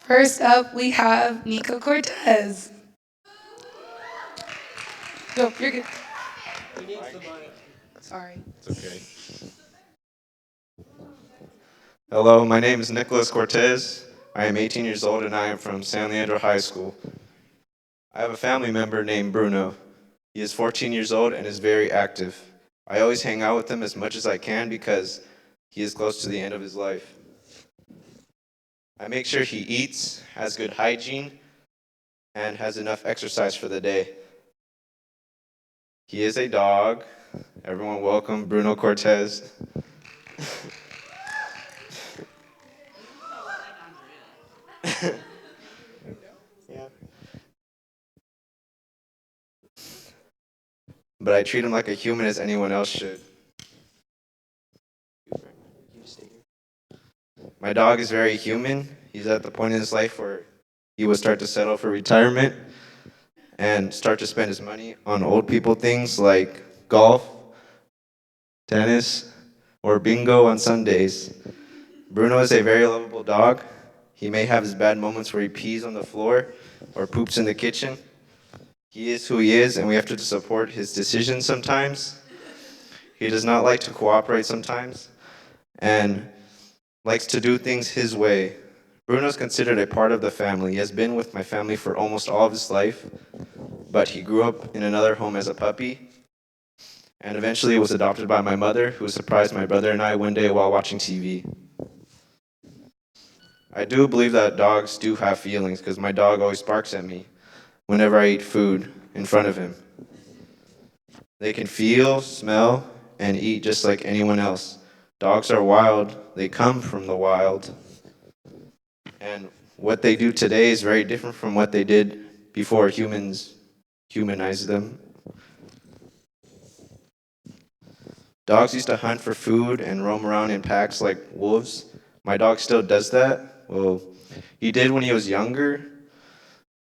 First up, we have Nico Cortez. Go, you're good. Sorry. It's okay. Hello, my name is Nicholas Cortez. I am 18 years old and I am from San Leandro High School. I have a family member named Bruno. He is 14 years old and is very active. I always hang out with him as much as I can because he is close to the end of his life. I make sure he eats, has good hygiene, and has enough exercise for the day. He is a dog. Everyone welcome Bruno Cortez. Yeah. But I treat him like a human as anyone else should. My dog is very human. He's at the point in his life where he will start to settle for retirement and start to spend his money on old people things like golf, tennis, or bingo on Sundays. Bruno is a very lovable dog. He may have his bad moments where he pees on the floor or poops in the kitchen. He is who he is, and we have to support his decisions sometimes. He does not like to cooperate sometimes and likes to do things his way. Bruno is considered a part of the family. He has been with my family for almost all of his life, but he grew up in another home as a puppy and eventually was adopted by my mother, who surprised my brother and I one day while watching TV. I do believe that dogs do have feelings because my dog always barks at me whenever I eat food in front of him. They can feel, smell, and eat just like anyone else. Dogs are wild, they come from the wild. And what they do today is very different from what they did before humans humanized them. Dogs used to hunt for food and roam around in packs like wolves. My dog still does that. Well, he did when he was younger.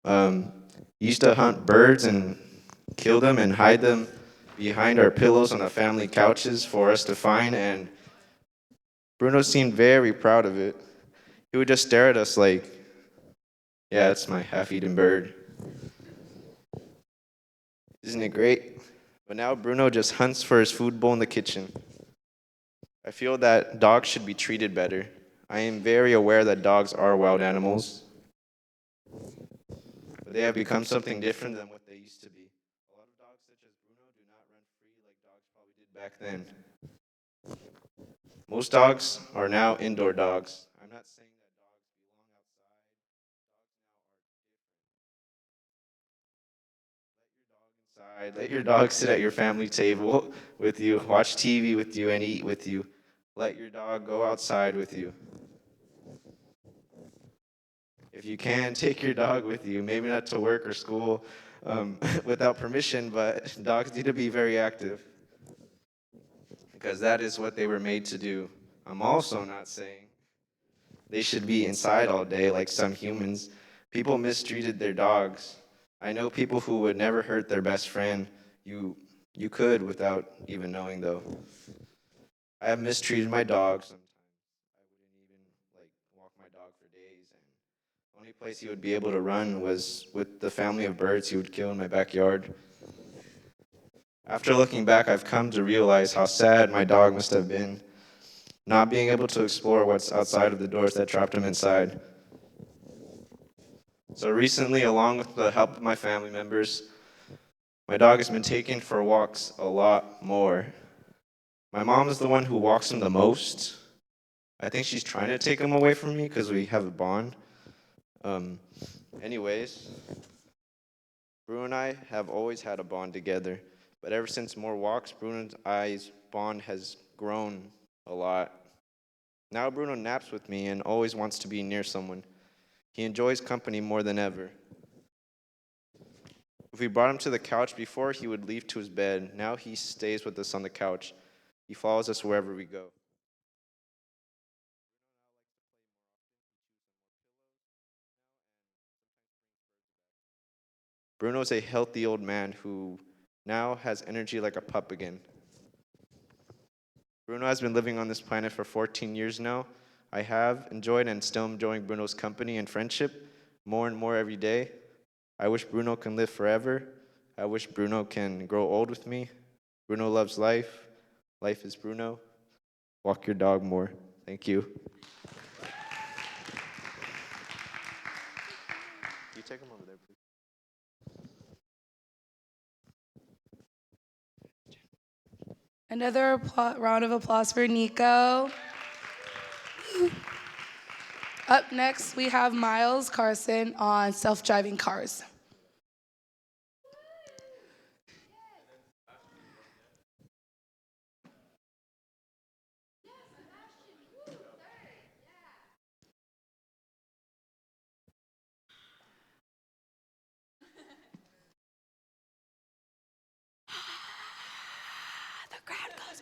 Um, he used to hunt birds and kill them and hide them behind our pillows on the family couches for us to find. And Bruno seemed very proud of it. He would just stare at us like, yeah, it's my half eaten bird. Isn't it great? But now Bruno just hunts for his food bowl in the kitchen. I feel that dogs should be treated better. I am very aware that dogs are wild animals, but they have become something different than what they used to be. A lot of dogs, such as Bruno, do not run free like dogs probably did back then. Most dogs are now indoor dogs. I'm not saying that dogs belong outside. Let your dog sit at your family table with you, watch TV with you, and eat with you. Let your dog go outside with you. If you can, take your dog with you. Maybe not to work or school without permission, but dogs need to be very active because that is what they were made to do. I'm also not saying they should be inside all day like some humans. People mistreated their dogs. I know people who would never hurt their best friend. You you could without even knowing though. I have mistreated my dog sometimes. I wouldn't even like walk my dog for days and the only place he would be able to run was with the family of birds he would kill in my backyard. After looking back, I've come to realize how sad my dog must have been, not being able to explore what's outside of the doors that trapped him inside. So recently, along with the help of my family members, my dog has been taken for walks a lot more. My mom is the one who walks him the most. I think she's trying to take him away from me because we have a bond. Um, anyways, Bruno and I have always had a bond together, but ever since more walks, Bruno and I's bond has grown a lot. Now Bruno naps with me and always wants to be near someone. He enjoys company more than ever. If we brought him to the couch before, he would leave to his bed. Now he stays with us on the couch. He follows us wherever we go. Bruno's a healthy old man who now has energy like a pup again. Bruno has been living on this planet for 14 years now. I have enjoyed and still enjoying Bruno's company and friendship more and more every day. I wish Bruno can live forever. I wish Bruno can grow old with me. Bruno loves life. Life is Bruno. Walk your dog more. Thank you. You take him over there, please. Another round of applause for Nico. Up next, we have Miles Carson on self-driving cars. The crowd goes.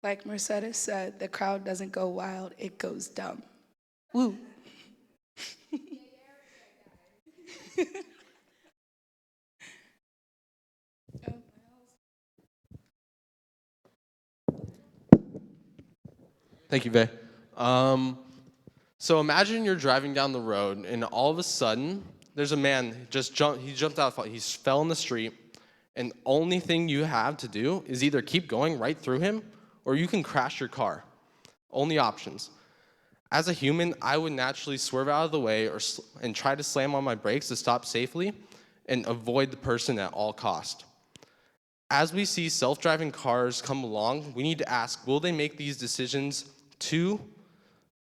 Like Mercedes said, the crowd doesn't go wild, it goes dumb. Woo. Thank you, Vay. So imagine you're driving down the road, and all of a sudden, there's a man he jumped out, he fell in the street, and only thing you have to do is either keep going right through him, or you can crash your car. Only options. As a human, I would naturally swerve out of the way and try to slam on my brakes to stop safely and avoid the person at all cost. As we see self-driving cars come along, we need to ask, will they make these decisions to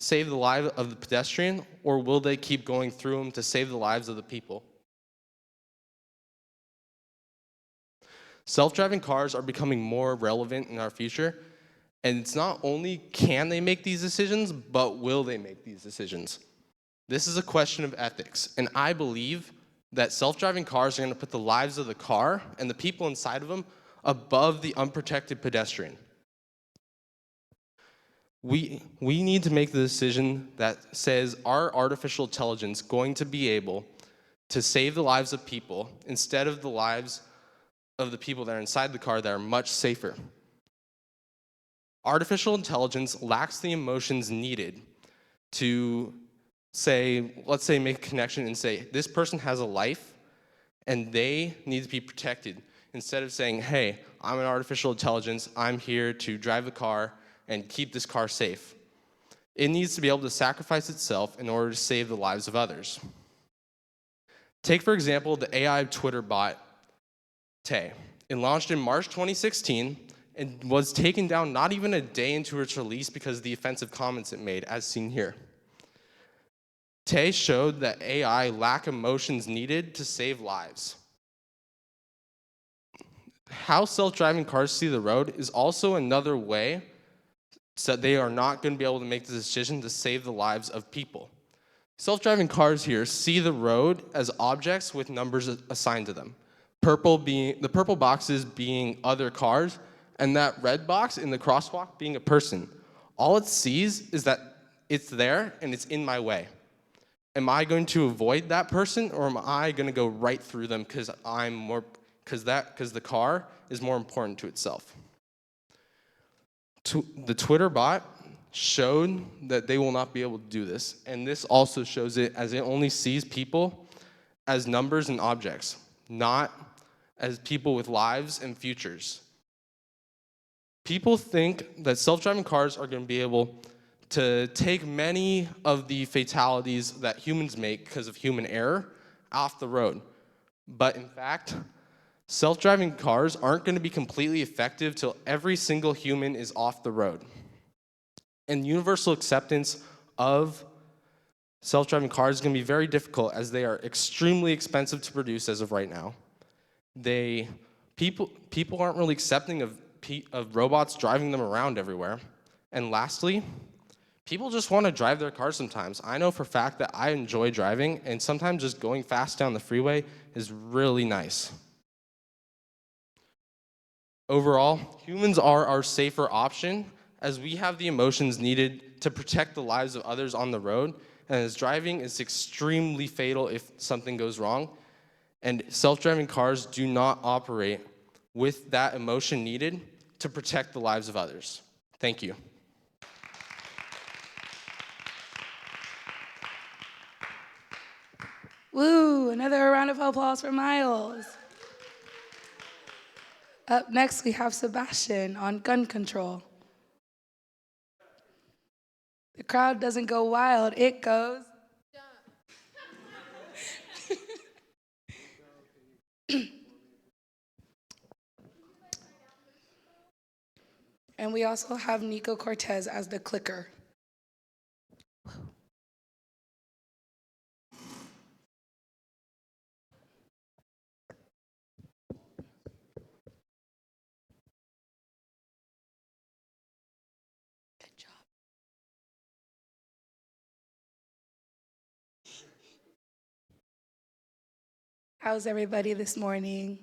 save the life of the pedestrian, or will they keep going through them to save the lives of the people? Self-driving cars are becoming more relevant in our future, and it's not only can they make these decisions, but will they make these decisions? This is a question of ethics, and I believe that self-driving cars are going to put the lives of the car and the people inside of them above the unprotected pedestrian. We need to make the decision that says, are artificial intelligence going to be able to save the lives of people instead of the lives of the people that are inside the car that are much safer? Artificial intelligence lacks the emotions needed to say, let's say make a connection and say, this person has a life and they need to be protected. Instead of saying, hey, I'm an artificial intelligence, I'm here to drive the car and keep this car safe. It needs to be able to sacrifice itself in order to save the lives of others. Take, for example, the AI Twitter bot, Tay. It launched in March 2016 and was taken down not even a day into its release because of the offensive comments it made, as seen here. Tay showed that AI lack emotions needed to save lives. How self-driving cars see the road is also another way so that they are not going to be able to make the decision to save the lives of people. Self-driving cars here see the road as objects with numbers assigned to them. The purple boxes being other cars, and that red box in the crosswalk being a person. All it sees is that it's there and it's in my way. Am I going to avoid that person, or am I going to go right through them because the car is more important to itself? The Twitter bot showed that they will not be able to do this, and this also shows it as it only sees people as numbers and objects, not as people with lives and futures. People think that self-driving cars are going to be able to take many of the fatalities that humans make because of human error off the road. But in fact, self-driving cars aren't going to be completely effective till every single human is off the road. And universal acceptance of self-driving cars is going to be very difficult as they are extremely expensive to produce as of right now. People aren't really accepting of robots driving them around everywhere. And lastly, people just want to drive their cars sometimes. I know for a fact that I enjoy driving, and sometimes just going fast down the freeway is really nice. Overall, humans are our safer option as we have the emotions needed to protect the lives of others on the road, and as driving is extremely fatal if something goes wrong. And self-driving cars do not operate with that emotion needed to protect the lives of others. Thank you. Woo, another round of applause for Miles. Up next, we have Sebastian on gun control. The crowd doesn't go wild, it goes. And we also have Nico Cortez as the clicker. Good job. How's everybody this morning?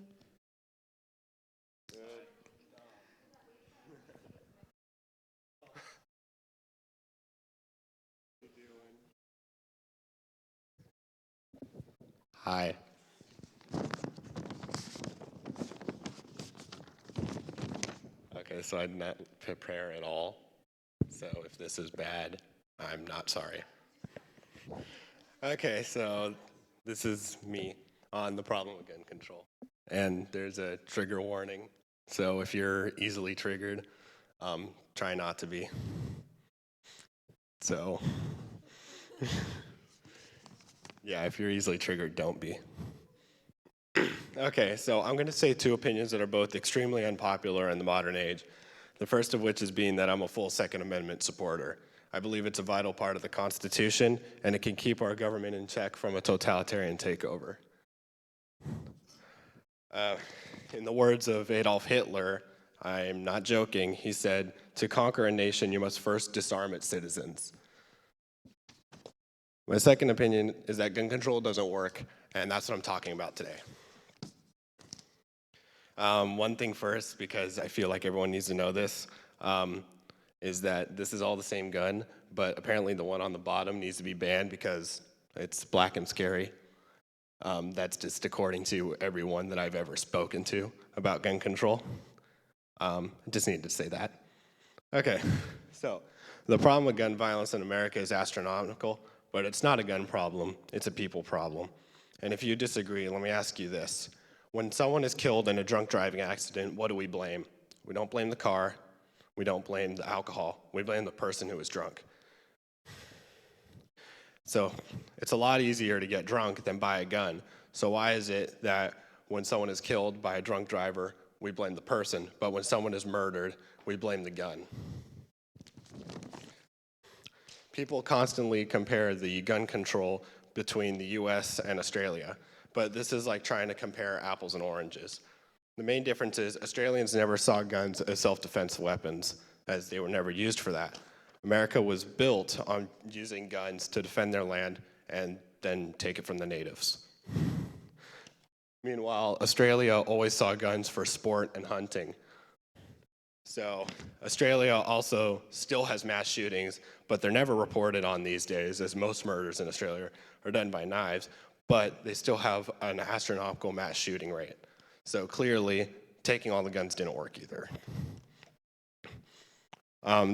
Hi. Okay, so I did not prepare at all. So if this is bad, I'm not sorry. Okay, so this is me on the problem with gun control. And there's a trigger warning. So if you're easily triggered, try not to be. So, yeah, if you're easily triggered, don't be. Okay, so I'm going to say two opinions that are both extremely unpopular in the modern age. The first of which is being that I'm a full Second Amendment supporter. I believe it's a vital part of the Constitution, and it can keep our government in check from a totalitarian takeover. In the words of Adolf Hitler, I'm not joking, he said, "To conquer a nation, you must first disarm its citizens." My second opinion is that gun control doesn't work, and that's what I'm talking about today. One thing first, because I feel like everyone needs to know this, is that this is all the same gun, but apparently the one on the bottom needs to be banned because it's black and scary. That's just according to everyone that I've ever spoken to about gun control. I just needed to say that. Okay, so the problem with gun violence in America is astronomical, but it's not a gun problem, it's a people problem. And if you disagree, let me ask you this. When someone is killed in a drunk driving accident, what do we blame? We don't blame the car, we don't blame the alcohol, we blame the person who was drunk. So it's a lot easier to get drunk than buy a gun. So why is it that when someone is killed by a drunk driver, we blame the person, but when someone is murdered, we blame the gun? People constantly compare the gun control between the US and Australia, but this is like trying to compare apples and oranges. The main difference is Australians never saw guns as self-defense weapons, as they were never used for that. America was built on using guns to defend their land and then take it from the natives. Meanwhile, Australia always saw guns for sport and hunting. So Australia also still has mass shootings, but they're never reported on these days, as most murders in Australia are done by knives, but they still have an astronomical mass shooting rate. So clearly, taking all the guns didn't work either.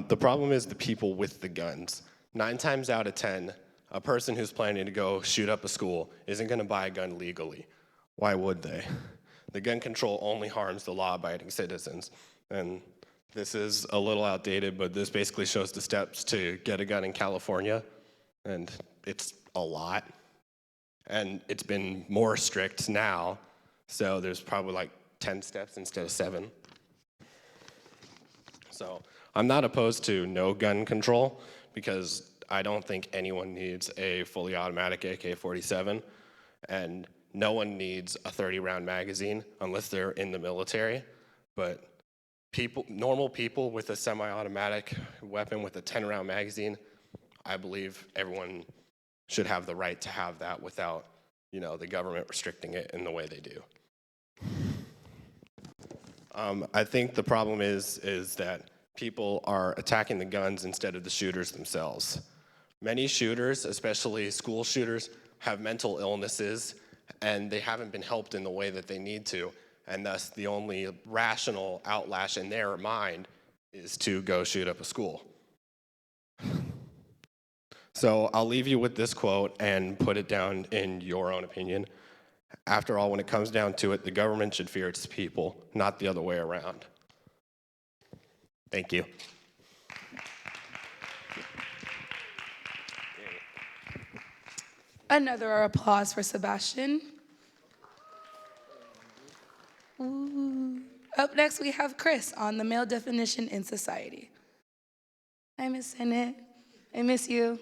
The problem is the people with the guns. 9 times out of 10, a person who's planning to go shoot up a school isn't going to buy a gun legally. Why would they? The gun control only harms the law-abiding citizens. And this is a little outdated, but this basically shows the steps to get a gun in California. And it's a lot. And it's been more strict now. So there's probably like 10 steps instead of 7. So I'm not opposed to no gun control because I don't think anyone needs a fully automatic AK-47, and no one needs a 30-round magazine unless they're in the military. But normal people with a semi-automatic weapon with a 10-round magazine, I believe everyone should have the right to have that without, the government restricting it in the way they do. I think the problem is that people are attacking the guns instead of the shooters themselves. Many shooters, especially school shooters, have mental illnesses, and they haven't been helped in the way that they need to, and thus the only rational outlash in their mind is to go shoot up a school. So I'll leave you with this quote and put it down in your own opinion. After all, when it comes down to it, the government should fear its people, not the other way around. Thank you. Another applause for Sebastian. Ooh. Up next, we have Chris on the male definition in society. Hi, Miss Sennett. I miss you.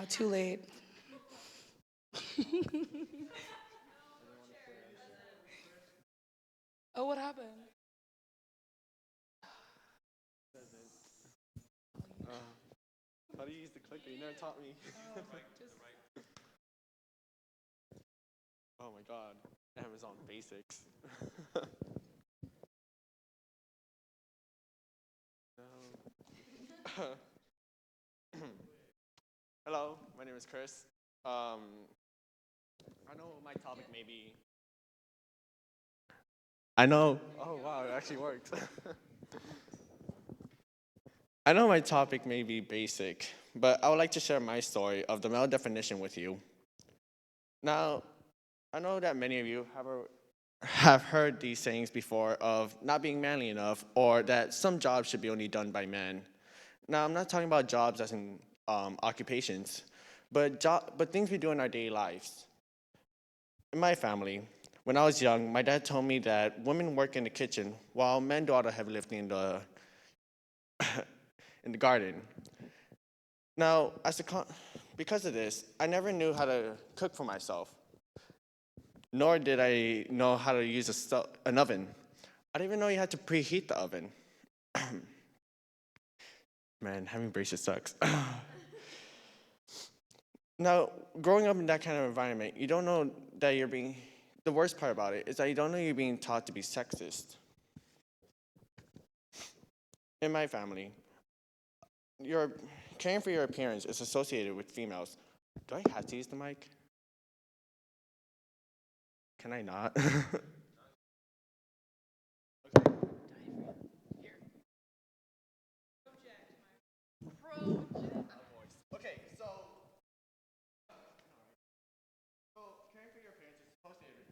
Too late. Oh, what happened? How do you use the clicker? You never taught me. Oh my god. Amazon Basics. No. Hello, my name is Chris. I know my topic may be. Oh wow, it actually worked. I know my topic may be basic, but I would like to share my story of the male definition with you. Now, I know that many of you have heard these sayings before of not being manly enough, or that some jobs should be only done by men. Now, I'm not talking about jobs as in occupations, but things we do in our daily lives. In my family, when I was young, my dad told me that women work in the kitchen while men do all the heavy lifting in the in the garden. Now, because of this, I never knew how to cook for myself, nor did I know how to use an oven. I didn't even know you had to preheat the oven. Man, having braces sucks. Now, growing up in that kind of environment, you don't know that the worst part about it is that you don't know you're being taught to be sexist. In my family, caring for your appearance is associated with females. Do I have to use the mic? Can I not? Okay, so caring for your appearance is associated.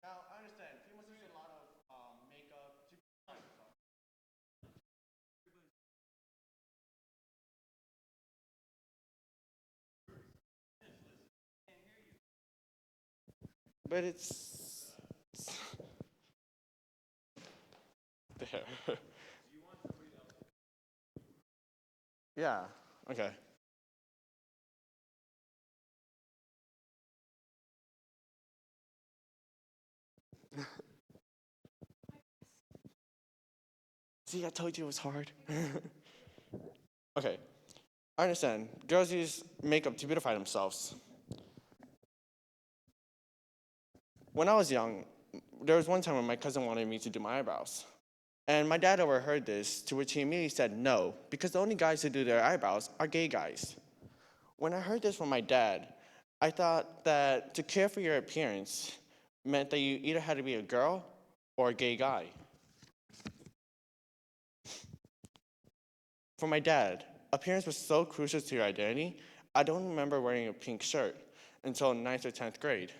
Now, I understand females use a lot of makeup to but it's there. Yeah, okay. See, I told you it was hard. Okay, I understand. Girls use makeup to beautify themselves. When I was young, there was one time when my cousin wanted me to do my eyebrows. And my dad overheard this, to which he immediately said no, because the only guys who do their eyebrows are gay guys. When I heard this from my dad, I thought that to care for your appearance meant that you either had to be a girl or a gay guy. For my dad, appearance was so crucial to your identity, I don't remember wearing a pink shirt until 9th or 10th grade.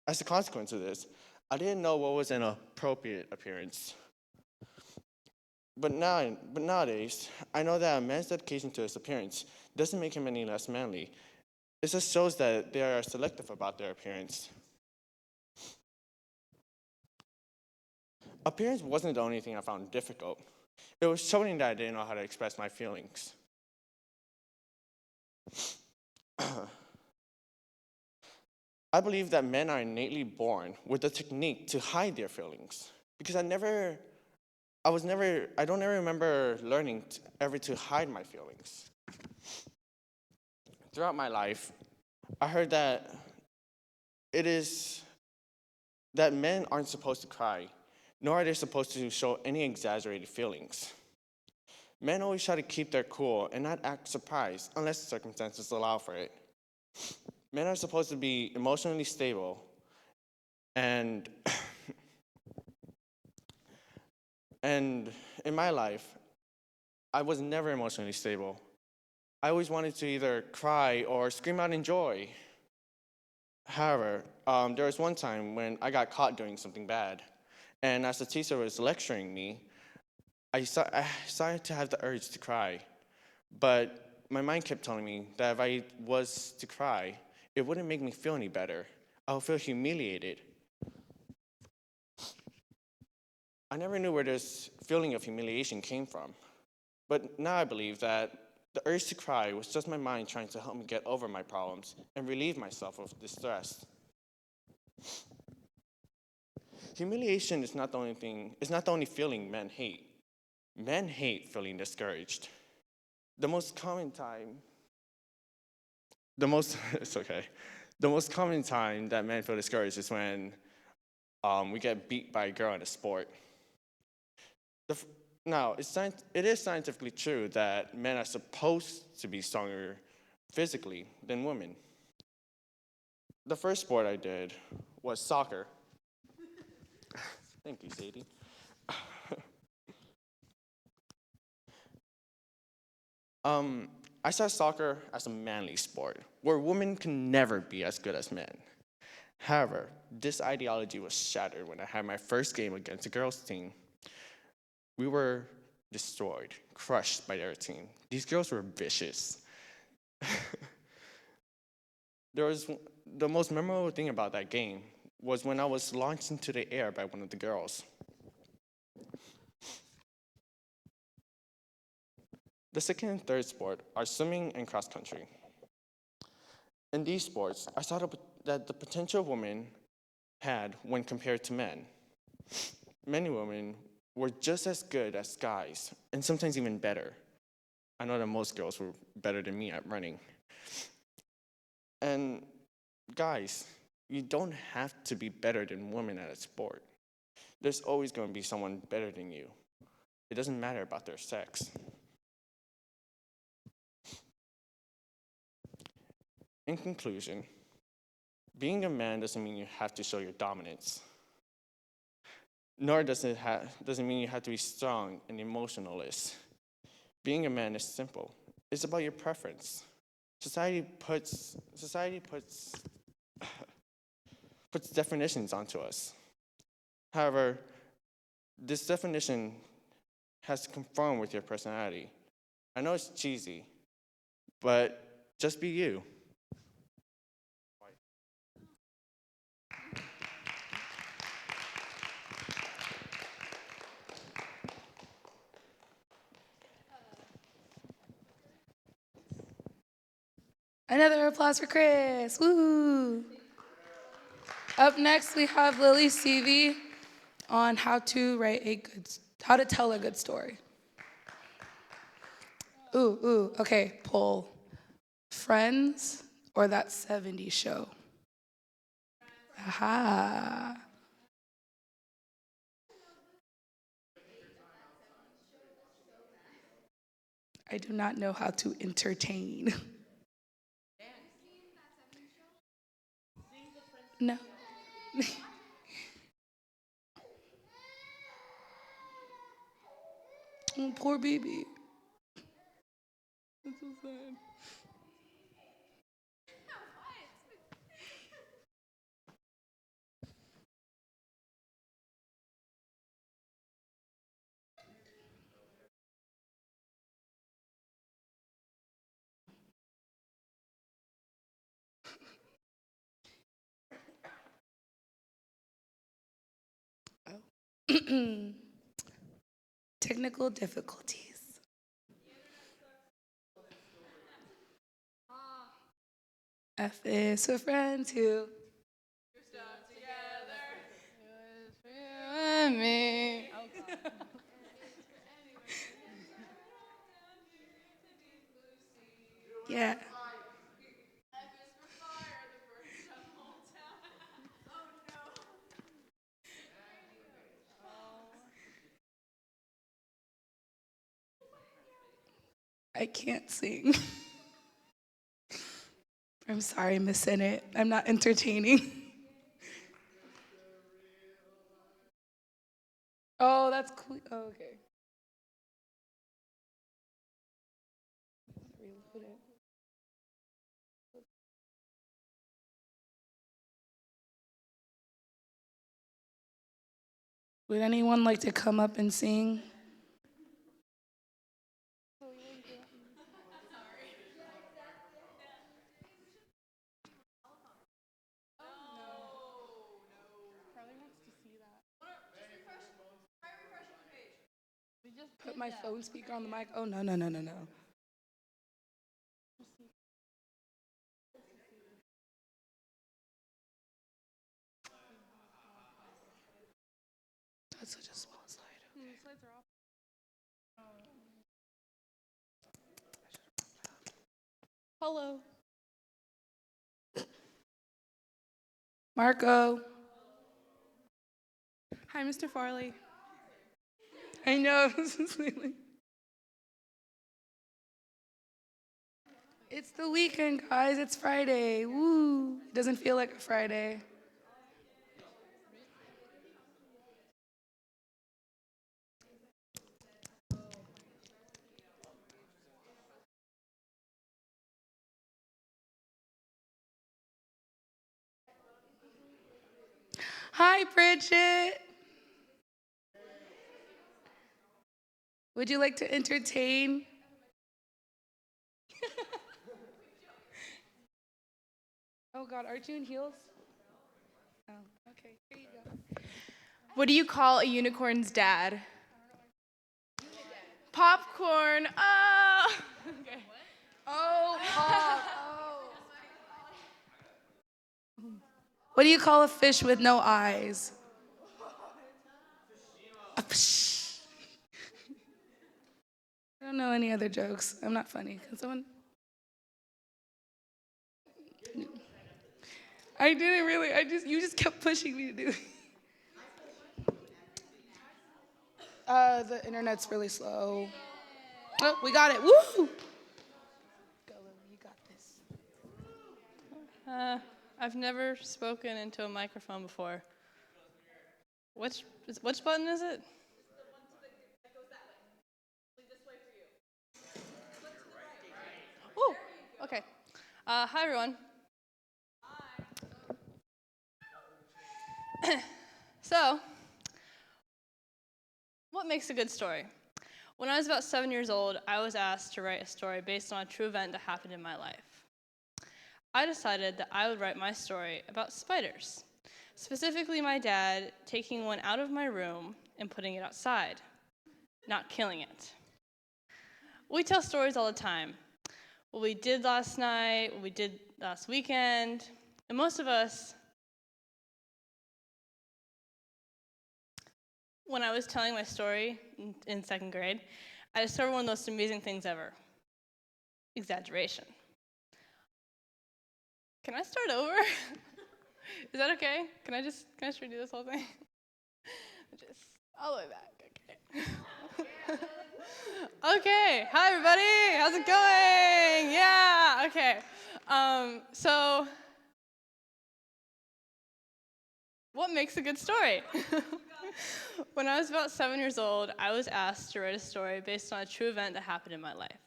As a consequence of this, I didn't know what was an appropriate appearance. But nowadays, I know that a man's dedication to his appearance doesn't make him any less manly. It just shows that they are selective about their appearance. Appearance wasn't the only thing I found difficult. It was showing that I didn't know how to express my feelings. I believe that men are innately born with a technique to hide their feelings because I don't ever remember learning ever to hide my feelings. Throughout my life, I heard that that men aren't supposed to cry, nor are they supposed to show any exaggerated feelings. Men always try to keep their cool and not act surprised unless circumstances allow for it. Men are supposed to be emotionally stable and and in my life, I was never emotionally stable. I always wanted to either cry or scream out in joy. However, there was one time when I got caught doing something bad, and as the teacher was lecturing me, I started to have the urge to cry, but my mind kept telling me that if I was to cry, it wouldn't make me feel any better. I would feel humiliated. I never knew where this feeling of humiliation came from, but now I believe that the urge to cry was just my mind trying to help me get over my problems and relieve myself of distress. Humiliation is not the only feeling men hate. Men hate feeling discouraged. The most common time that men feel discouraged is when we get beat by a girl in a sport. Now, it is scientifically true that men are supposed to be stronger physically than women. The first sport I did was soccer. Thank you, Sadie. I saw soccer as a manly sport, where women can never be as good as men. However, this ideology was shattered when I had my first game against a girls' team. We were destroyed, crushed by their team. These girls were vicious. The most memorable thing about that game was when I was launched into the air by one of the girls. The second and third sport are swimming and cross country. In these sports, I saw that the potential women had when compared to men. Many women were just as good as guys, and sometimes even better. I know that most girls were better than me at running. And guys, you don't have to be better than women at a sport. There's always going to be someone better than you. It doesn't matter about their sex. In conclusion, being a man doesn't mean you have to show your dominance. Nor doesn't mean you have to be strong and emotionless. Being a man is simple. It's about your preference. Society puts definitions onto us. However, this definition has to conform with your personality. I know it's cheesy, but just be you. Another applause for Chris. Woo! Up next, we have Lily Seavey on how to tell a good story. Okay, poll. Friends or that 70s show? Aha. I do not know how to entertain. No. Oh, poor baby. That's so sad. Technical difficulties. F is for friends who stuck together. It was for you and me. Oh, God. Yeah. I can't sing. I'm sorry, Miss Sennett. I'm not entertaining. Oh, that's cool. Oh, okay. Reload it. Would anyone like to come up and sing? Put my phone speaker on the mic. Oh, no, no, no, no, no. That's such a small slide. Okay. Slides are off. Hello. Marco. Hi, Mr. Farley. I know. It's the weekend, guys. It's Friday. Woo. Doesn't feel like a Friday. Hi, Bridget. Would you like to entertain? Oh, God. Aren't you in heels? Oh, okay. Here you go. What do you call a unicorn's dad? Popcorn. Oh. Okay. Oh, pop. Oh. What do you call a fish with no eyes? A psh. I don't know any other jokes. I'm not funny. Can someone? I didn't really. You just kept pushing me to do it. The internet's really slow. Oh, we got it. Woo! Go, Lily. You got this. I've never spoken into a microphone before. Which button is it? Ooh, okay. Hi, everyone. So, what makes a good story? When I was about 7 years old, I was asked to write a story based on a true event that happened in my life. I decided that I would write my story about spiders, specifically my dad taking one out of my room and putting it outside, not killing it. We tell stories all the time. What we did last night, what we did last weekend, and most of us, when I was telling my story in second grade, I discovered one of the most amazing things ever: exaggeration. Can I start over? Is that okay? Can I just redo this whole thing? Just all the way back, okay. Okay, hi everybody, how's it going? Yeah, okay. So, what makes a good story? When I was about 7 years old, I was asked to write a story based on a true event that happened in my life.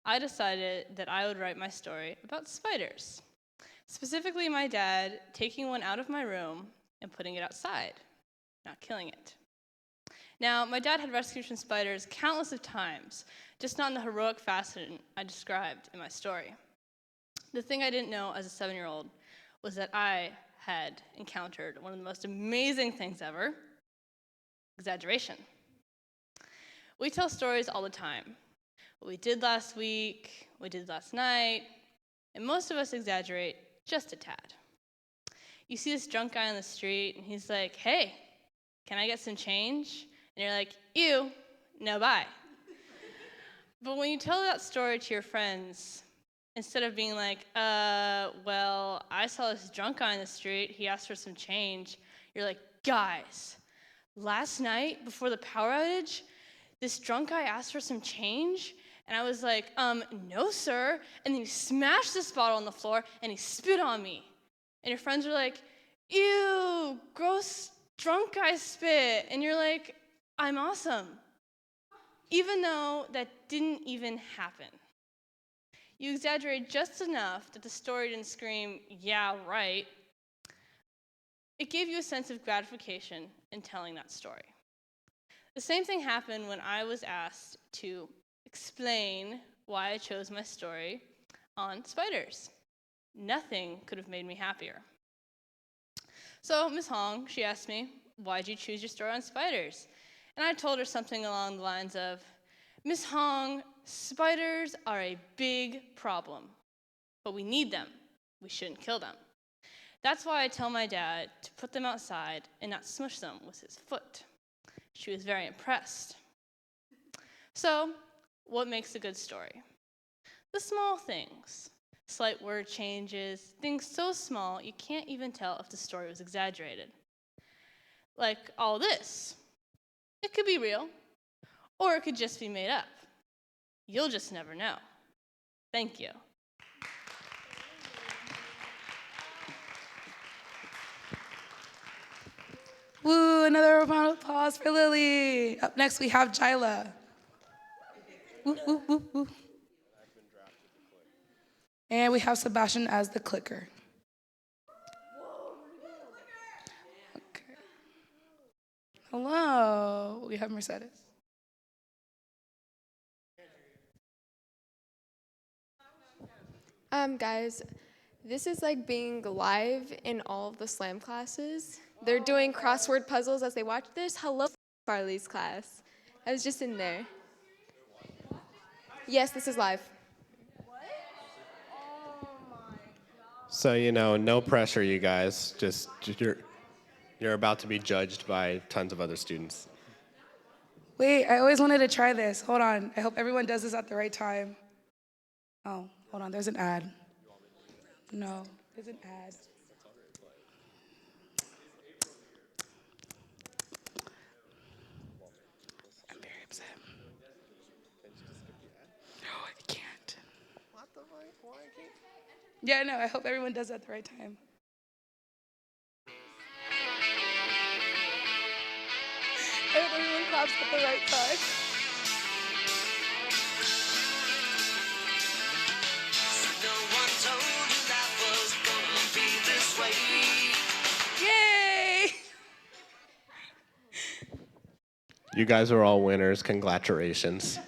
I decided that I would write my story about spiders. Specifically, my dad taking one out of my room and putting it outside, not killing it. Now, my dad had rescued from spiders countless of times, just not in the heroic fashion I described in my story. The thing I didn't know as a 7-year-old was that I had encountered one of the most amazing things ever: exaggeration. We tell stories all the time. What we did last week, what we did last night, and most of us exaggerate just a tad. You see this drunk guy on the street, and he's like, hey, can I get some change? And you're like, ew, no bye. But when you tell that story to your friends, instead of being like, well, I saw this drunk guy on the street, he asked for some change, you're like, guys, last night before the power outage, this drunk guy asked for some change, and I was like, no, sir. And then he smashed this bottle on the floor, and he spit on me. And your friends are like, ew, gross drunk guy spit. And you're like, I'm awesome. Even though that didn't even happen. You exaggerate just enough that the story didn't scream, yeah, right. It gave you a sense of gratification in telling that story. The same thing happened when I was asked to explain why I chose my story on spiders. Nothing could have made me happier. So Ms. Hong, she asked me, why'd you choose your story on spiders? And I told her something along the lines of, Ms. Hong, spiders are a big problem, but we need them. We shouldn't kill them. That's why I tell my dad to put them outside and not smush them with his foot. She was very impressed. So, what makes a good story? The small things. Slight word changes, things so small you can't even tell if the story was exaggerated. Like all this. It could be real, or it could just be made up. You'll just never know. Thank you. Woo, another round of applause for Lily. Up next, we have Jyla. Woo, woo, woo, woo. And we have Sebastian as the clicker. Okay. Hello, we have Mercedes. Guys, this is like being live in all of the slam classes. They're doing crossword puzzles as they watch this. Hello, Farley's class. I was just in there. Yes, this is live. So, no pressure, you guys. Just you're about to be judged by tons of other students. Wait, I always wanted to try this. Hold on. I hope everyone does this at the right time. Oh, hold on. There's an ad. No, there's an ad. I'm very upset. No, I can't. What the fuck? Why can't? Yeah, no, I hope everyone does it at the right time. I hope everyone claps at the right time. Yay! You guys are all winners. Congratulations.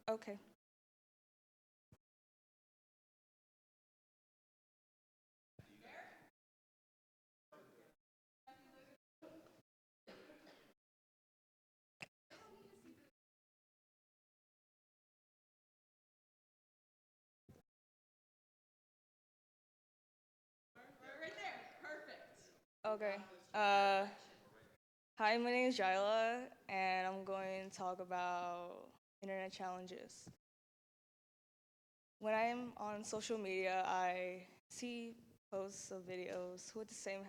Okay. Okay. Hi, my name is Jyla, and I'm going to talk about internet challenges. When I'm on social media, I see posts of videos with the same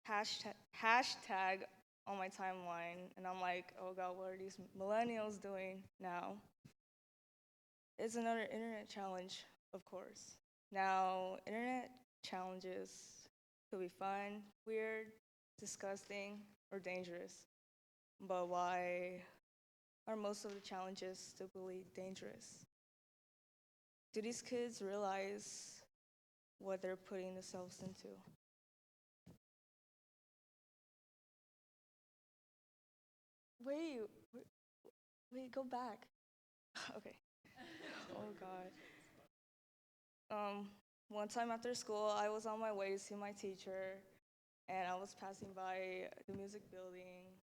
hashtag on my timeline, and I'm like, oh God, what are these millennials doing now? It's another internet challenge, of course. Now, internet challenges could be fun, weird, disgusting, or dangerous. But why are most of the challenges stupidly dangerous? Do these kids realize what they're putting themselves into? wait, go back. Okay. Oh God. One time after school, I was on my way to see my teacher, and I was passing by the music building.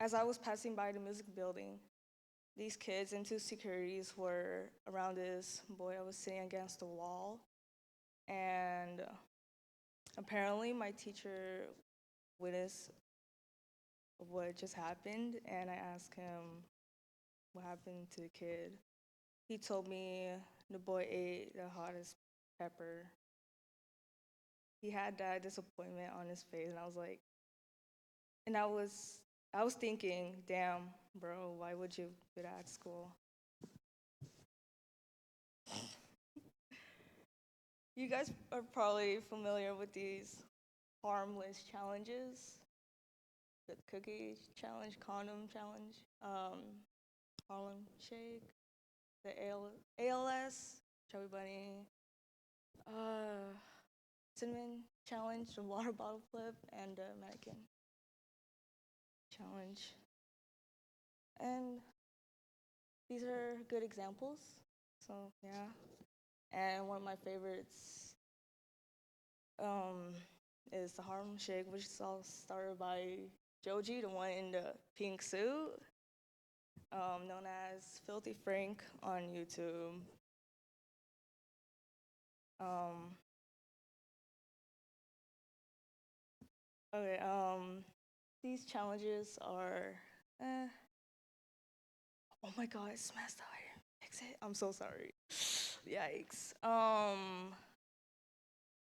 As I was passing by the music building, these kids and two securities were around this boy. I was sitting against the wall, and apparently my teacher witnessed what just happened, and I asked him what happened to the kid. He told me the boy ate the hottest pepper. He had that disappointment on his face, and I was like, and I was thinking, damn, bro, why would you do that at school? You guys are probably familiar with these harmless challenges. The cookie challenge, condom challenge, Harlem Shake, the ALS, Chubby Bunny, Cinnamon Challenge, the water bottle flip, and the mannequin challenge. And these are good examples. So yeah. And one of my favorites is the Harlem Shake, which is all started by Joji, the one in the pink suit, known as Filthy Frank on YouTube. Okay, these challenges are, oh my God, I smashed the item. Fix it. I'm so sorry. Yikes.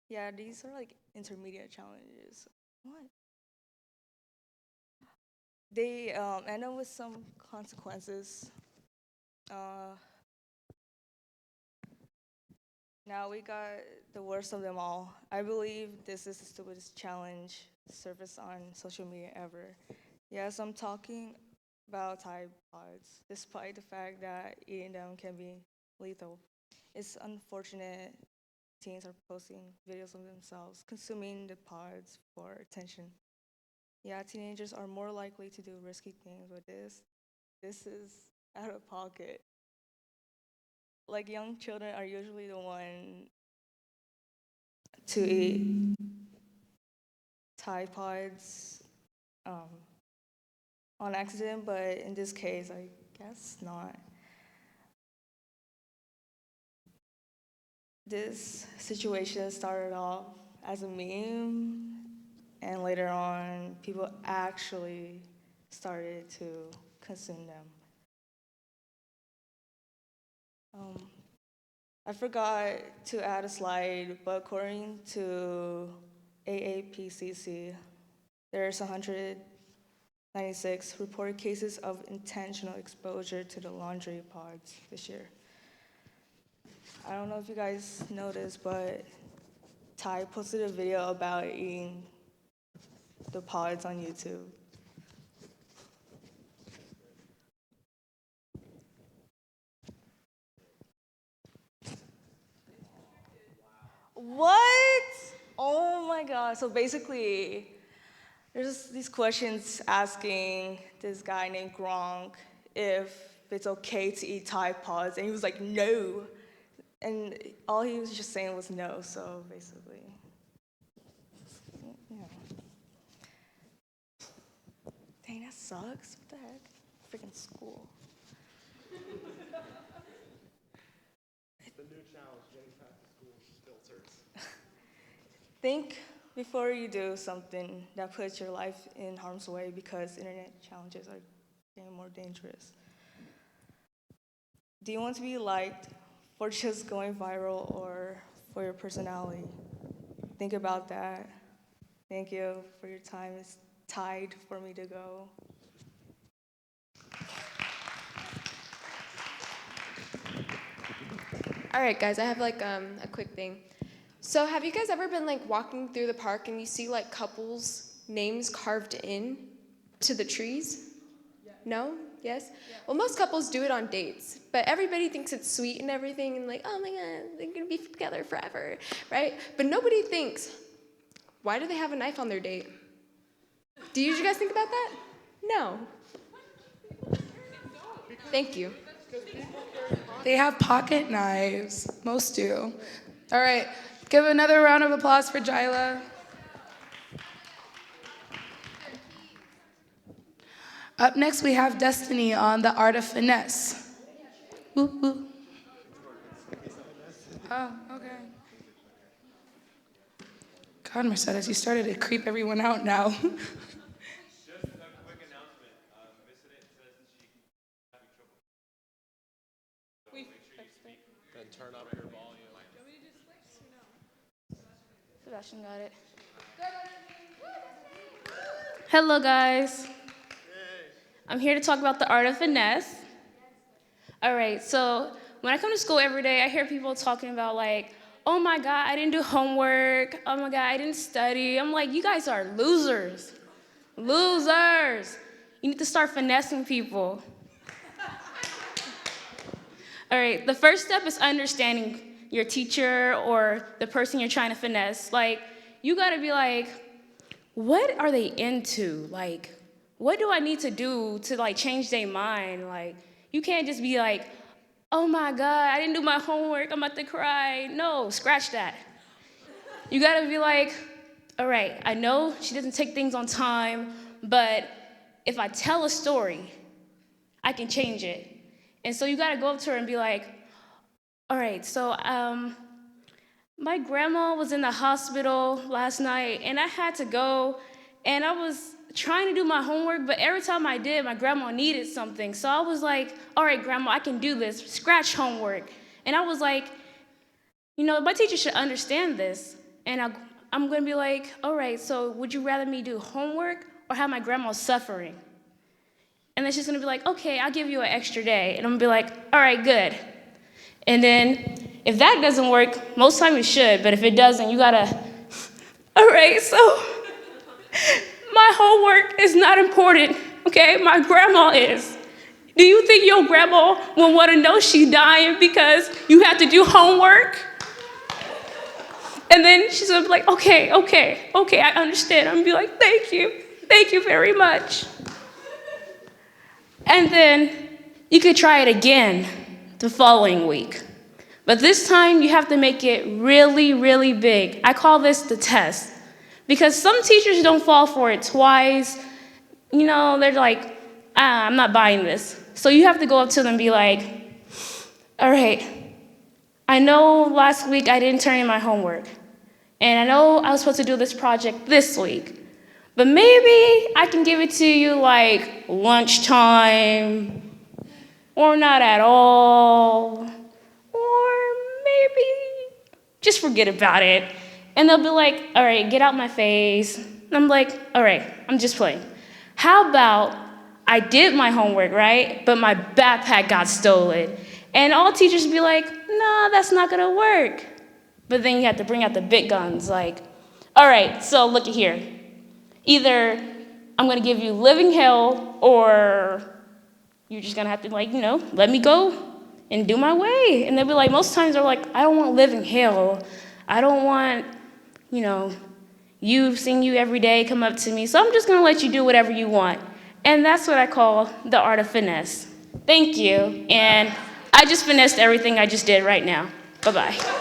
Yeah, these are like intermediate challenges. What? They end up with some consequences. Now we got the worst of them all. I believe this is the stupidest challenge surfaced on social media ever. Yes, I'm talking about Tide Pods, despite the fact that eating them can be lethal. It's unfortunate teens are posting videos of themselves consuming the pods for attention. Yeah, teenagers are more likely to do risky things with this. This is out of pocket. Like, young children are usually the one to eat Tide Pods on accident, but in this case, I guess not. This situation started off as a meme, and later on, people actually started to consume them. I forgot to add a slide, but according to AAPCC, there's 196 reported cases of intentional exposure to the laundry pods this year. I don't know if you guys noticed, but Ty posted a video about eating the pods on YouTube. What? Oh my God. So basically, there's these questions asking this guy named Gronk if it's okay to eat Tide Pods, and he was like, no. And all he was just saying was no, so basically, yeah. Dang, that sucks. What the heck? Freaking school. The new challenge, getting past the school filters. Think before you do something that puts your life in harm's way, because internet challenges are getting more dangerous. Do you want to be liked for just going viral or for your personality? Think about that. Thank you for your time. It's tied for me to go. All right, guys, I have like a quick thing. So have you guys ever been like walking through the park and you see like couples' names carved in to the trees? Yeah. No? Yes? Yeah. Well, most couples do it on dates, but everybody thinks it's sweet and everything and like, oh my God, they're gonna be together forever, right? But nobody thinks, why do they have a knife on their date? Do you guys think about that? No. Thank you. They have pocket knives. Most do. All right. Give another round of applause for Jyla. Up next, we have Destiny on the art of finesse. Woo, woo. Oh, okay. God, Mercedes, you started to creep everyone out now. Just a quick announcement. Miss Annette says that she can have you trouble. So make sure you speak. Then turn up your volume. Sebastian got it. Hello, guys. I'm here to talk about the art of finesse. All right, so when I come to school every day, I hear people talking about like, oh my God, I didn't do homework. Oh my God, I didn't study. I'm like, you guys are losers. Losers. You need to start finessing people. All right, the first step is understanding your teacher or the person you're trying to finesse. Like, you gotta be like, what are they into? Like, what do I need to do to like change their mind? Like, you can't just be like, oh my God, I didn't do my homework, I'm about to cry. No, scratch that. You gotta be like, all right, I know she doesn't take things on time, but if I tell a story, I can change it. And so you gotta go up to her and be like, all right, so my grandma was in the hospital last night and I had to go and I was trying to do my homework, but every time I did, my grandma needed something. So I was like, all right, grandma, I can do this, scratch homework. And I was like, you know, my teacher should understand this. And I'm gonna be like, all right, so would you rather me do homework or have my grandma suffering? And then she's gonna be like, okay, I'll give you an extra day. And I'm gonna be like, all right, good. And then if that doesn't work, most time it should, but if it doesn't, you gotta, all right, so my homework is not important, okay? My grandma is. Do you think your grandma will wanna know she's dying because you have to do homework? And then she's gonna be like, okay, I understand. I'm gonna be like, thank you very much. And then you could try it again the following week. But this time you have to make it really, really big. I call this the test. Because some teachers don't fall for it twice. You know, they're like, I'm not buying this. So you have to go up to them and be like, all right, I know last week I didn't turn in my homework. And I know I was supposed to do this project this week. But maybe I can give it to you like lunchtime, or not at all, or maybe just forget about it. And they'll be like, all right, get out my face. And I'm like, all right, I'm just playing. How about I did my homework, right? But my backpack got stolen. And all teachers be like, no, that's not gonna work. But then you have to bring out the big guns, like, all right, so look at here. Either I'm gonna give you living hell, or you're just gonna have to, like, you know, let me go and do my way. And they'll be like, most times they're like, I don't want living hell. I don't want, you know, you seeing you every day come up to me. So I'm just gonna let you do whatever you want. And that's what I call the art of finesse. Thank you. And I just finessed everything I just did right now. Bye-bye.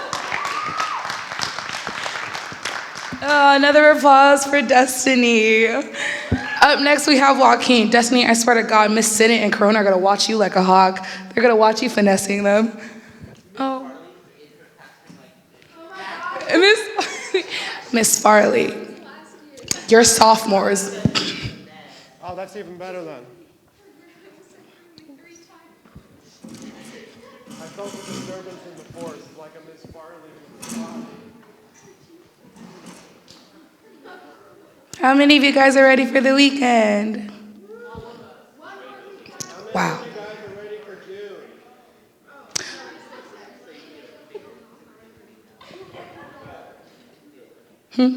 Another applause for Destiny. Up next, we have Joaquin. Destiny, I swear to God, Miss Sinnott and Corona are gonna watch you like a hawk. They're gonna watch you finessing them. Oh. Miss Farley, you're sophomores. Oh, that's even better then. I felt the disturbance in the force, like a Miss Farley. How many of you guys are ready for the weekend? Wow. Oh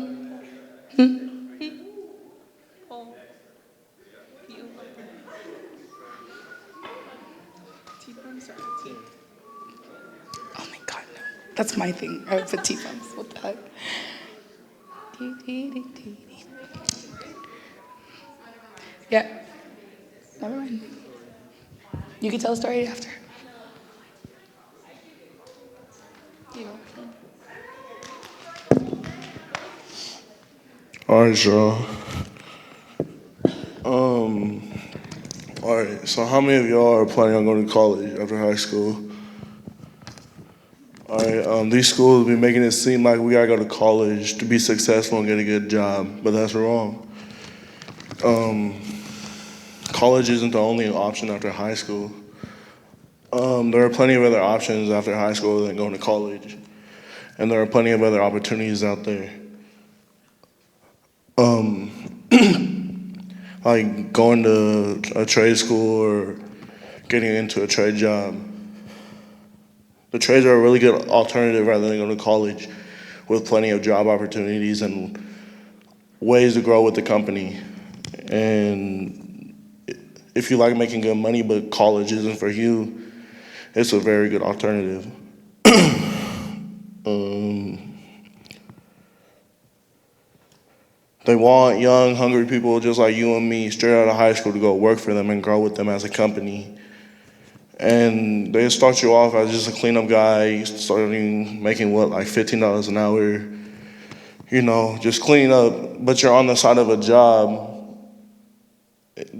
my God, no. That's my thing. I would put T-bumps. What the heck? Yeah. Never mind. You can tell the story after. You go. All right, y'all. All right, so how many of y'all are planning on going to college after high school? All right, these schools be making it seem like we gotta go to college to be successful and get a good job, but that's wrong. College isn't the only option after high school. There are plenty of other options after high school than going to college, and there are plenty of other opportunities out there. Like going to a trade school or getting into a trade job. The trades are a really good alternative rather than going to college, with plenty of job opportunities and ways to grow with the company. And if you like making good money but college isn't for you, it's a very good alternative. They want young, hungry people just like you and me straight out of high school to go work for them and grow with them as a company. And they start you off as just a cleanup guy, starting making like $15 an hour, just cleaning up, but you're on the side of a job,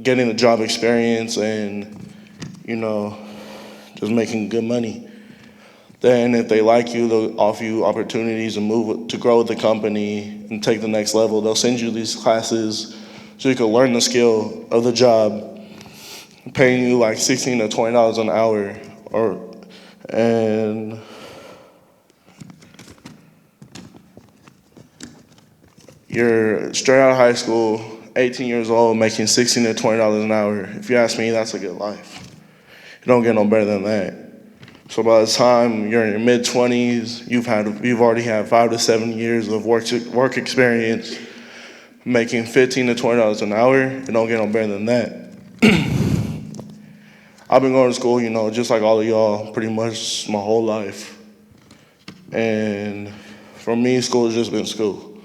getting the job experience and, just making good money. Then if they like you, they'll offer you opportunities to grow with the company and take the next level. They'll send you these classes so you can learn the skill of the job, paying you like $16 to $20 an hour, and you're straight out of high school, 18 years old, making $16 to $20 an hour. If you ask me, that's a good life. You don't get no better than that. So by the time you're in your mid-20s, you've already had 5 to 7 years of work experience, making $15 to $20 an hour. You don't get no better than that. I've been going to school, just like all of y'all, pretty much my whole life. And for me, school has just been school.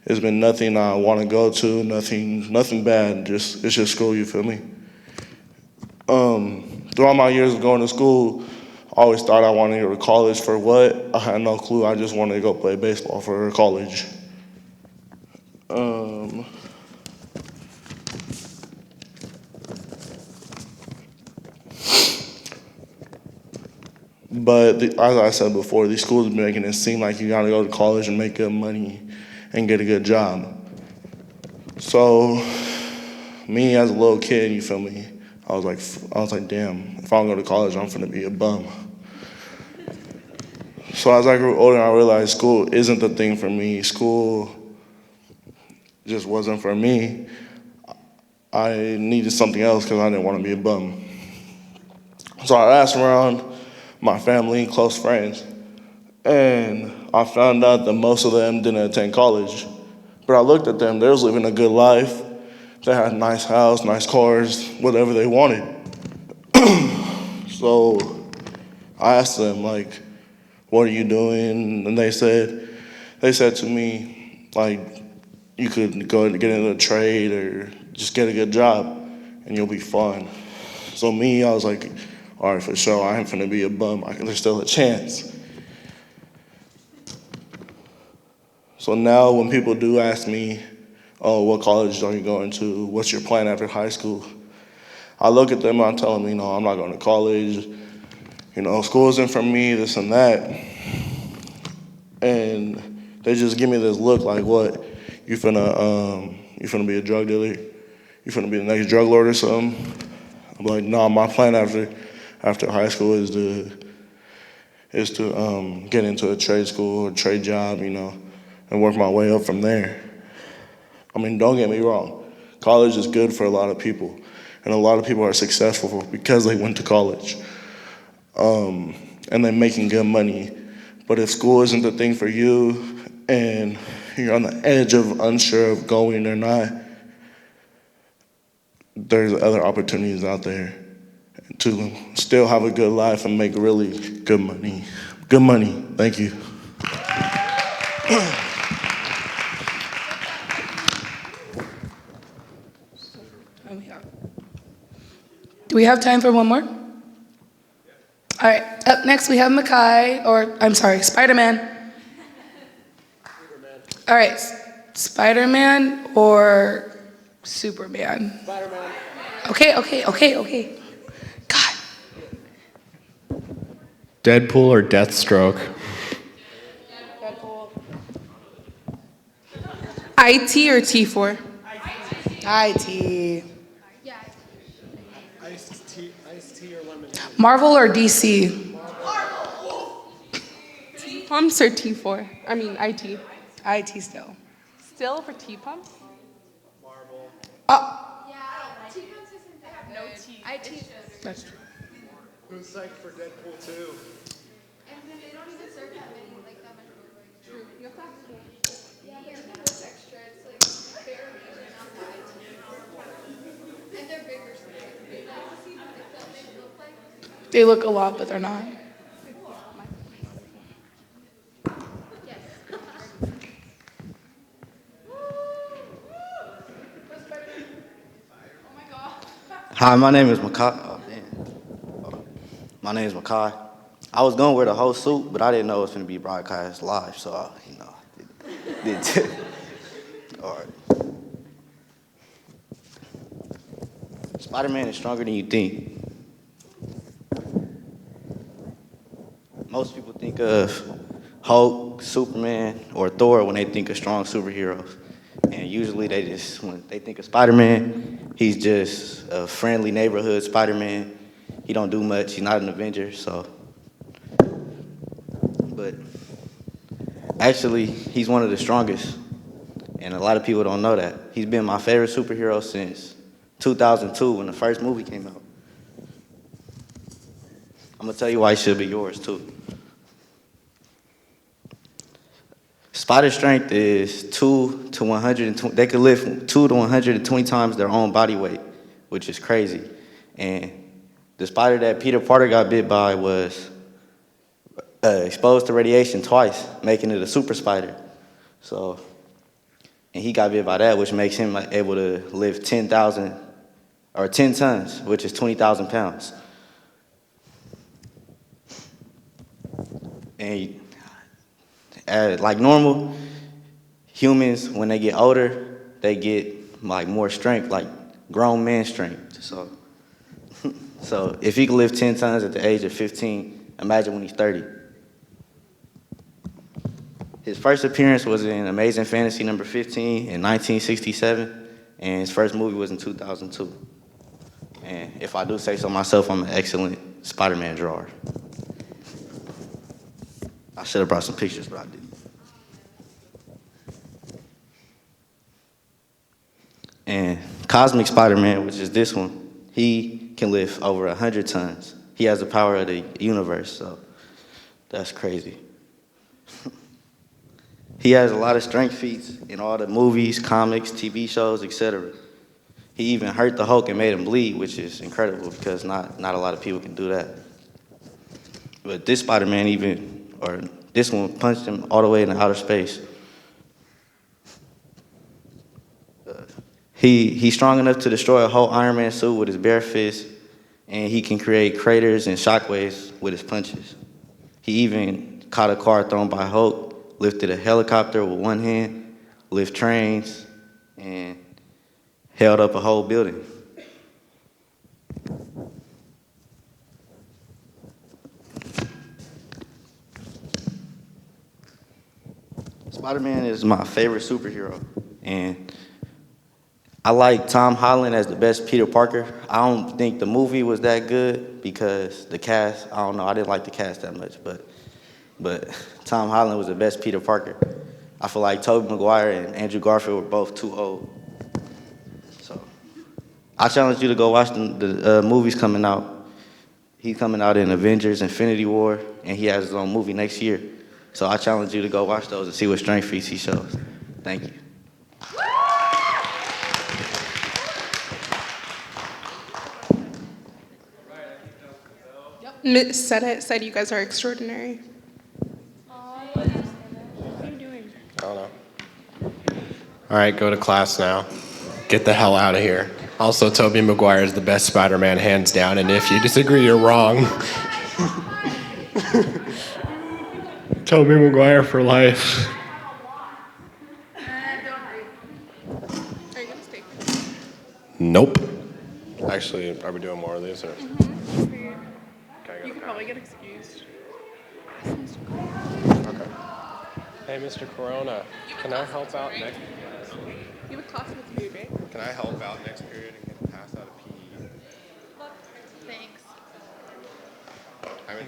It's been nothing I want to go to, nothing bad. It's just school. You feel me? Throughout my years of going to school, I always thought I wanted to go to college. For what? I had no clue. I just wanted to go play baseball for college. But as I said before, these schools are making it seem like you gotta go to college and make good money and get a good job. So, me as a little kid, you feel me? I was like, damn, if I don't go to college, I'm finna be a bum. So as I grew older, I realized school isn't the thing for me. School just wasn't for me. I needed something else because I didn't want to be a bum. So I asked around my family and close friends, and I found out that most of them didn't attend college. But I looked at them, they was living a good life. They had a nice house, nice cars, whatever they wanted. So I asked them, like, what are you doing? And they said to me, like, you could go and get into a trade or just get a good job and you'll be fine. So me, I was like, all right, for sure, I ain't finna be a bum. There's still a chance. So now when people do ask me, oh, what college are you going to? What's your plan after high school? I look at them and I tell them, I'm not going to college. School isn't for me, this and that. And they just give me this look like, what? You finna be a drug dealer? You finna be the next drug lord or something? I'm like, no, my plan after high school is to get into a trade school or trade job, and work my way up from there. I mean, don't get me wrong. College is good for a lot of people, and a lot of people are successful because they went to college, and they're making good money. But if school isn't the thing for you, and you're on the edge of unsure of going or not, there's other opportunities out there to still have a good life and make really good money. Good money. Thank you. Do we have time for one more? All right, up next we have Spider-Man. All right, Spider-Man or Superman? Spider-Man. Okay. God. Deadpool or Deathstroke? IT or T4? IT. Marvel or DC? T-pumps or T4? I mean IT. IT still. Still for T-pumps? That's true. Who's psyched for Deadpool 2? And then they don't even serve that many, like that much more. True. You have to have school. Yeah, but even with extra, it's like bare minimum outside. And they're bigger, so they look like. They look a lot, but they're not. Hi, my name is Makai. Oh, man. My name is Makai. I was going to wear the whole suit, but I didn't know it was going to be broadcast live, so I, did. All right. Spider-Man is stronger than you think. Most people think of Hulk, Superman, or Thor when they think of strong superheroes. And usually when they think of Spider-Man, he's just a friendly neighborhood Spider-Man. He don't do much. He's not an Avenger, so. But actually, he's one of the strongest. And a lot of people don't know that. He's been my favorite superhero since 2002 when the first movie came out. I'm gonna tell you why he should be yours too. Spider strength is 2 to 120. They could lift 2 to 120 times their own body weight, which is crazy. And the spider that Peter Parker got bit by was exposed to radiation twice, making it a super spider. So, and he got bit by that, which makes him able to lift 10 tons, which is 20,000 pounds. And like normal humans, when they get older, they get like more strength, like grown man strength. So if he can lift 10 tons at the age of 15, imagine when he's 30. His first appearance was in Amazing Fantasy number 15 in 1967, and his first movie was in 2002. And if I do say so myself, I'm an excellent Spider-Man drawer. I should have brought some pictures, but I didn't. And Cosmic Spider-Man, which is this one, he can lift over 100 tons. He has the power of the universe, so that's crazy. He has a lot of strength feats in all the movies, comics, TV shows, etc. He even hurt the Hulk and made him bleed, which is incredible because not a lot of people can do that. But this Spider-Man this one punched him all the way into outer space. He's strong enough to destroy a whole Iron Man suit with his bare fist, and he can create craters and shockwaves with his punches. He even caught a car thrown by Hulk, lifted a helicopter with one hand, lift trains, and held up a whole building. Spider-Man is my favorite superhero, and I like Tom Holland as the best Peter Parker. I don't think the movie was that good because the cast, I don't know, I didn't like the cast that much, but Tom Holland was the best Peter Parker. I feel like Tobey Maguire and Andrew Garfield were both too old. So I challenge you to go watch the movies coming out. He's coming out in Avengers, Infinity War, and he has his own movie next year. So I challenge you to go watch those and see what strength feats he shows. Thank you. Miss said you guys are extraordinary. What are you doing? I don't know. All right, go to class now. Get the hell out of here. Also, Tobey Maguire is the best Spider-Man, hands down, and if you disagree, you're wrong. Tobey Maguire for life. Nope. Actually, are we doing more of these? Or? You could probably get excused. Okay. Hey, Mr. Corona, can I help out next? You have a class with food, right? Can I help out next period and get passed out of PE? Thanks. I mean,